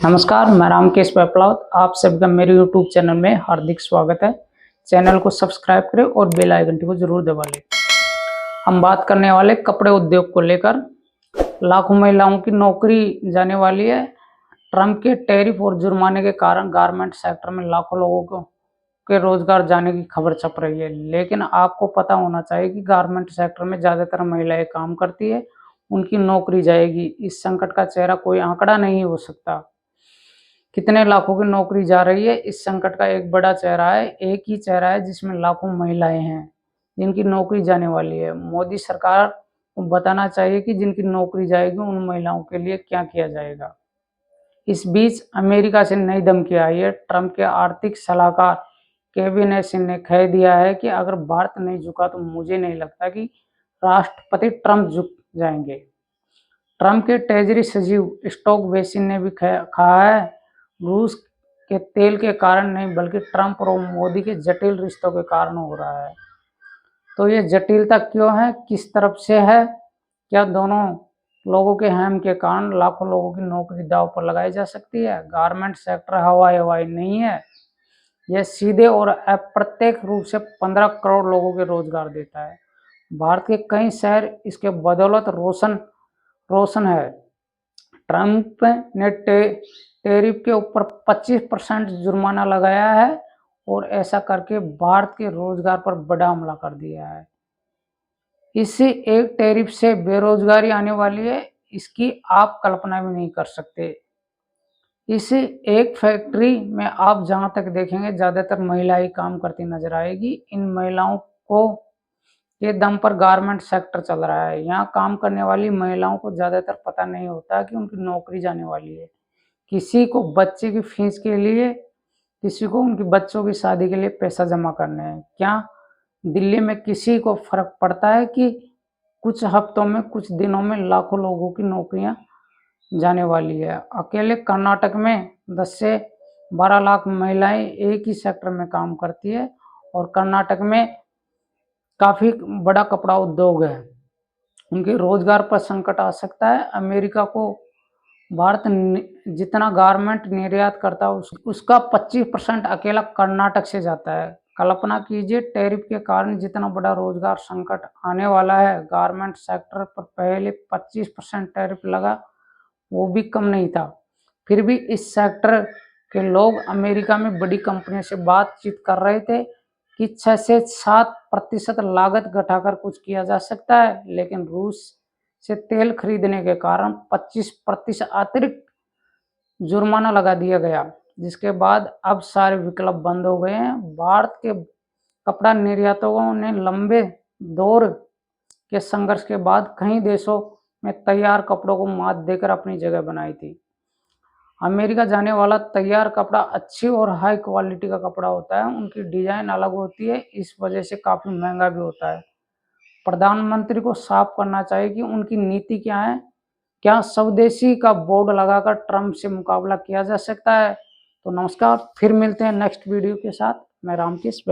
नमस्कार, मैं रामकेश पेपलावत। आप सभी का मेरे YouTube चैनल में हार्दिक स्वागत है। चैनल को सब्सक्राइब करें और बेल आइकन को जरूर दबा लें। हम बात करने वाले कपड़े उद्योग को लेकर। लाखों महिलाओं की नौकरी जाने वाली है। ट्रंप के टैरिफ और जुर्माने के कारण गारमेंट सेक्टर में लाखों लोगों को के रोजगार जाने की खबर छप रही है। लेकिन आपको पता होना चाहिए कि गारमेंट सेक्टर में ज़्यादातर महिलाएं काम करती है, उनकी नौकरी जाएगी। इस संकट का चेहरा कोई आंकड़ा नहीं हो सकता। कितने लाखों की नौकरी जा रही है, इस संकट का एक बड़ा चेहरा है। एक ही चेहरा है जिसमें लाखों महिलाएं हैं जिनकी नौकरी जाने वाली है। मोदी सरकार को बताना चाहिए कि जिनकी नौकरी जाएगी उन महिलाओं के लिए क्या किया जाएगा। इस बीच अमेरिका से नई धमकी आई है। ट्रंप के आर्थिक सलाहकार केविन सिंह ने कह दिया है कि अगर भारत नहीं झुका तो मुझे नहीं लगता कि राष्ट्रपति ट्रंप झुक जाएंगे। ट्रंप के ट्रेजरी सचिव स्टॉक बेसिन ने भी कहा है, रूस के तेल के कारण नहीं बल्कि ट्रंप और मोदी के जटिल रिश्तों के कारण हो रहा है। तो ये जटिलता क्यों है, किस तरफ से है? क्या दोनों लोगों के हम के कारण लाखों लोगों की नौकरी दांव पर लगाई जा सकती है? गारमेंट सेक्टर हवाई नहीं है, यह सीधे और अप्रत्यक्ष रूप से 15 करोड़ लोगों के रोजगार देता है। भारत के कई शहर इसके बदौलत रोशन है। ट्रंप ने टैरिफ के ऊपर 25% जुर्माना लगाया है और ऐसा करके भारत के रोजगार पर बड़ा हमला कर दिया है। इससे एक टैरिफ से बेरोजगारी आने वाली है, इसकी आप कल्पना भी नहीं कर सकते। इस एक फैक्ट्री में आप जहां तक देखेंगे ज्यादातर महिलाएं काम करती नजर आएगी। इन महिलाओं को के दम पर गारमेंट सेक्टर चल रहा है। यहाँ काम करने वाली महिलाओं को ज्यादातर पता नहीं होता कि उनकी नौकरी जाने वाली है। किसी को बच्चे की फीस के लिए, किसी को उनके बच्चों की शादी के लिए पैसा जमा करने हैं। क्या दिल्ली में किसी को फर्क पड़ता है कि कुछ हफ्तों में, कुछ दिनों में लाखों लोगों की नौकरियां जाने वाली है? अकेले कर्नाटक में 10 से 12 लाख महिलाएं एक ही सेक्टर में काम करती है और कर्नाटक में काफी बड़ा कपड़ा उद्योग है। उनके रोजगार पर संकट आ सकता है। अमेरिका को भारत जितना गारमेंट निर्यात करता है उसका 25% अकेला कर्नाटक से जाता है। कल्पना कीजिए, टैरिफ के कारण जितना बड़ा रोजगार संकट आने वाला है। गारमेंट सेक्टर पर पहले 25% टैरिफ लगा, वो भी कम नहीं था। फिर भी इस सेक्टर के लोग अमेरिका में बड़ी कंपनियों से बातचीत कर रहे थे कि 6 से 7% लागत घटाकर कुछ किया जा सकता है। लेकिन रूस से तेल खरीदने के कारण 25% अतिरिक्त जुर्माना लगा दिया गया, जिसके बाद अब सारे विकल्प बंद हो गए हैं। भारत के कपड़ा निर्यातकों ने लंबे दौर के संघर्ष के बाद कई देशों में तैयार कपड़ों को मात देकर अपनी जगह बनाई थी। अमेरिका जाने वाला तैयार कपड़ा अच्छी और हाई क्वालिटी का कपड़ा होता है। उनकी डिजाइन अलग होती है, इस वजह से काफी महंगा भी होता है। प्रधानमंत्री को साफ करना चाहिए कि उनकी नीति क्या है। क्या स्वदेशी का बोर्ड लगाकर ट्रंप से मुकाबला किया जा सकता है? तो नमस्कार, फिर मिलते हैं नेक्स्ट वीडियो के साथ। मैं रामकेश।